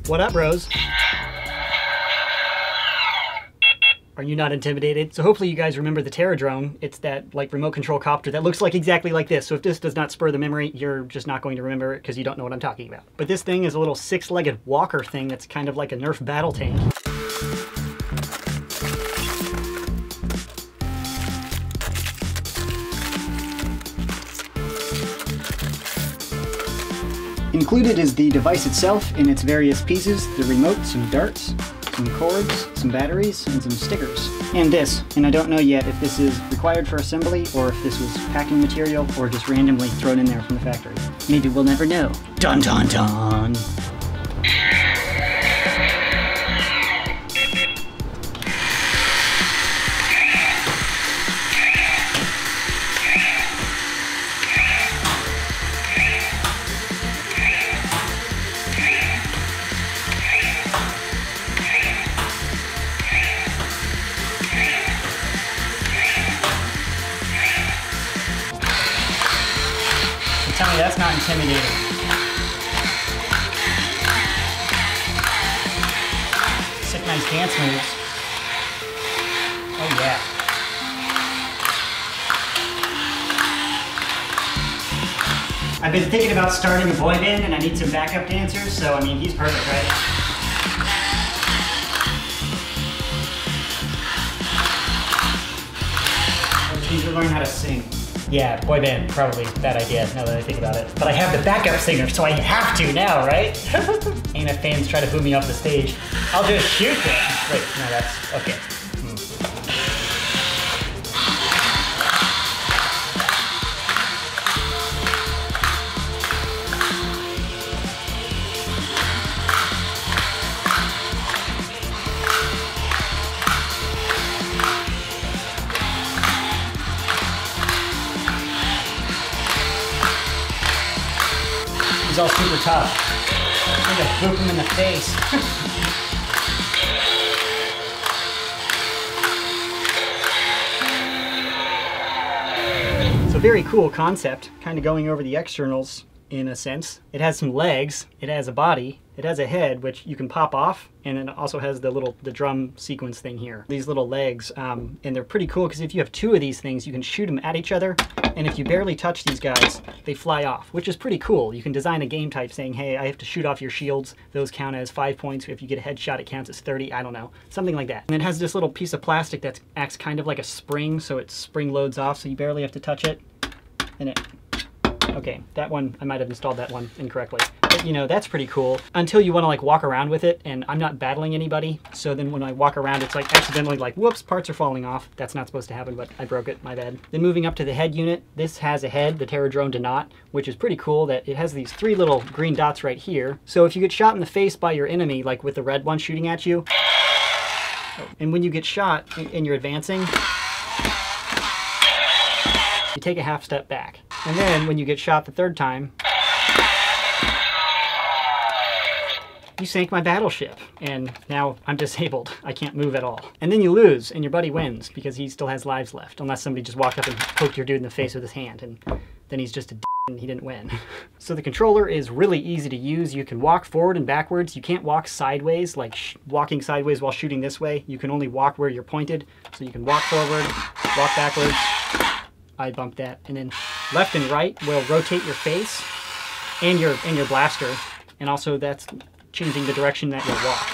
What up, bros? Are you not intimidated? So hopefully you guys remember the Terra drone. It's that like remote control copter that looks like exactly like this. So if this does not spur the memory, you're just not going to remember it because you don't know what I'm talking about. But this thing is a little six-legged walker thing that's kind of like a Nerf battle tank. Included is the device itself in its various pieces, the remote, some darts, some cords, some batteries, and some stickers. And this, and I don't know yet if this is required for assembly or if this was packing material or just randomly thrown in there from the factory. Maybe we'll never know. Dun dun dun! Tell me that's not intimidating. Sick, nice dance moves. Oh yeah. I've been thinking about starting a boy band and I need some backup dancers, so I mean, he's perfect, right? I need to learn how to sing. Yeah, boy band, probably bad idea now that I think about it. But I have the backup singer, so I have to now, right? And if fans try to boo me off the stage, I'll just shoot them. Wait, no, that's, okay. He's all super tough. I'm gonna boop him in the face. So very cool concept, kind of going over the externals in a sense. It has some legs, it has a body, it has a head which you can pop off, and it also has the drum sequence thing here. These little legs, and they're pretty cool because if you have two of these things, you can shoot them at each other, and if you barely touch these guys, they fly off, which is pretty cool. You can design a game type saying, hey, I have to shoot off your shields. Those count as 5 points. If you get a headshot, it counts as 30. I don't know. Something like that. And it has this little piece of plastic that acts kind of like a spring, so it spring loads off, so you barely have to touch it. And it... Okay, that one, I might have installed that one incorrectly. But you know, that's pretty cool. Until you want to like walk around with it, and I'm not battling anybody, so then when I walk around, it's like accidentally like, whoops, parts are falling off. That's not supposed to happen, but I broke it, my bad. Then moving up to the head unit, this has a head, the Terra drone did not, which is pretty cool that it has these three little green dots right here. So if you get shot in the face by your enemy, like with the red one shooting at you, and when you get shot and you're advancing, you take a half step back. And then when you get shot the third time, you sank my battleship, and now I'm disabled. I can't move at all. And then you lose, and your buddy wins, because he still has lives left, unless somebody just walked up and poked your dude in the face with his hand, and then he's just a d and he didn't win. So the controller is really easy to use. You can walk forward and backwards. You can't walk sideways, like walking sideways while shooting this way. You can only walk where you're pointed, so you can walk forward, walk backwards. I bumped that. And then left and right will rotate your face and your blaster. And also that's changing the direction that you'll walk.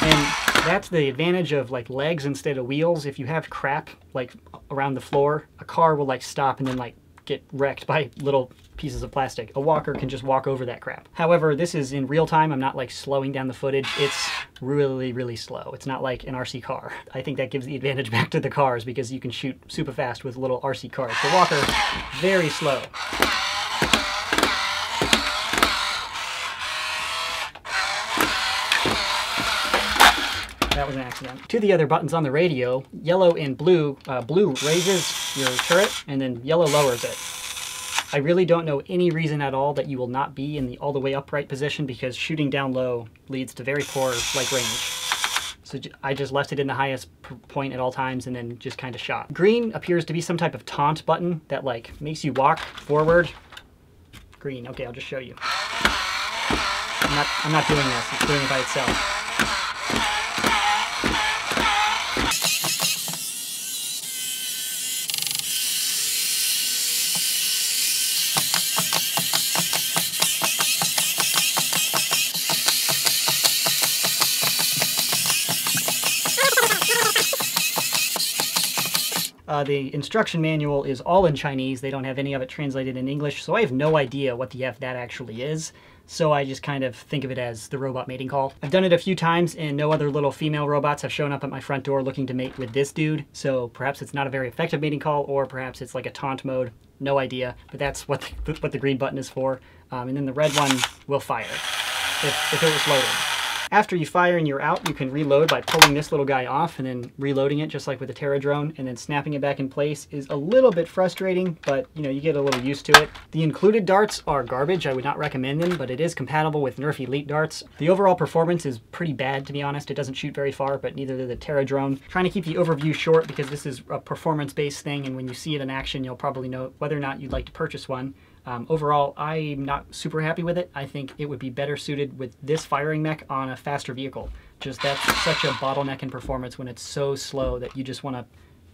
And that's the advantage of like legs instead of wheels. If you have crap like around the floor, a car will like stop and then like get wrecked by little pieces of plastic. A walker can just walk over that crap. However, this is in real time. I'm not like slowing down the footage. It's really, really slow. It's not like an RC car. I think that gives the advantage back to the cars because you can shoot super fast with little RC cars. The walker, very slow. That was an accident. To the other buttons on the radio, yellow and blue. Blue raises your turret and then yellow lowers it. I really don't know any reason at all that you will not be in the all the way upright position because shooting down low leads to very poor like range. So I just left it in the highest point at all times and then just kind of shot. Green appears to be some type of taunt button that like makes you walk forward. Green, okay, I'll just show you. I'm not doing this, it's doing it by itself. The instruction manual is all in Chinese. They don't have any of it translated in English, so I have no idea what the F that actually is. So I just kind of think of it as the robot mating call. I've done it a few times and no other little female robots have shown up at my front door looking to mate with this dude. So perhaps it's not a very effective mating call, or perhaps it's like a taunt mode. No idea, but that's what the green button is for. And then the red one will fire if it was loaded. After you fire and you're out, you can reload by pulling this little guy off and then reloading it just like with the Terra drone, and then snapping it back in place is a little bit frustrating, but you know, you get a little used to it. The included darts are garbage. I would not recommend them, but it is compatible with Nerf Elite darts. The overall performance is pretty bad, to be honest. It doesn't shoot very far, but neither did the Terra drone. Trying to keep the overview short because this is a performance-based thing, and when you see it in action, you'll probably know whether or not you'd like to purchase one. Overall, I'm not super happy with it. I think it would be better suited with this firing mech on a faster vehicle. Just that's such a bottleneck in performance when it's so slow that you just want to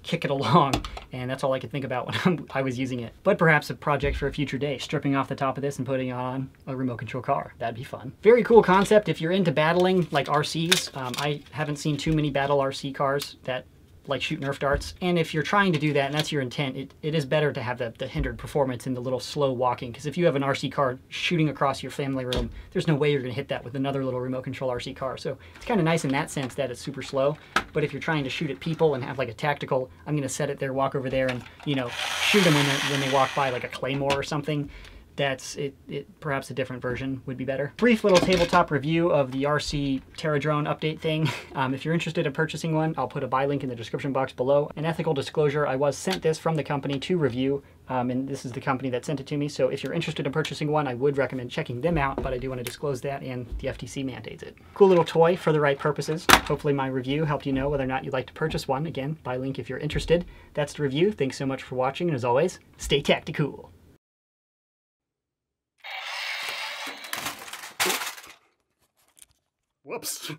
kick it along, and that's all I could think about when I was using it. But perhaps a project for a future day, stripping off the top of this and putting on a remote control car. That'd be fun. Very cool concept if you're into battling like RCs. I haven't seen too many battle RC cars that like shoot Nerf darts, and if you're trying to do that and that's your intent, it is better to have the hindered performance and the little slow walking, because if you have an RC car shooting across your family room, there's no way you're going to hit that with another little remote control RC car. So it's kind of nice in that sense that it's super slow, but if you're trying to shoot at people and have like a tactical, I'm going to set it there, walk over there, and you know, shoot them when they walk by like a claymore or something, that's it. Perhaps a different version would be better. Brief little tabletop review of the RC Terra drone update thing. If you're interested in purchasing one, I'll put a buy link in the description box below. An ethical disclosure, I was sent this from the company to review, and this is the company that sent it to me. So if you're interested in purchasing one, I would recommend checking them out, but I do want to disclose that, and the FTC mandates it. Cool little toy for the right purposes. Hopefully my review helped you know whether or not you'd like to purchase one. Again, buy link if you're interested. That's the review. Thanks so much for watching, and as always, stay tactical. Whoops.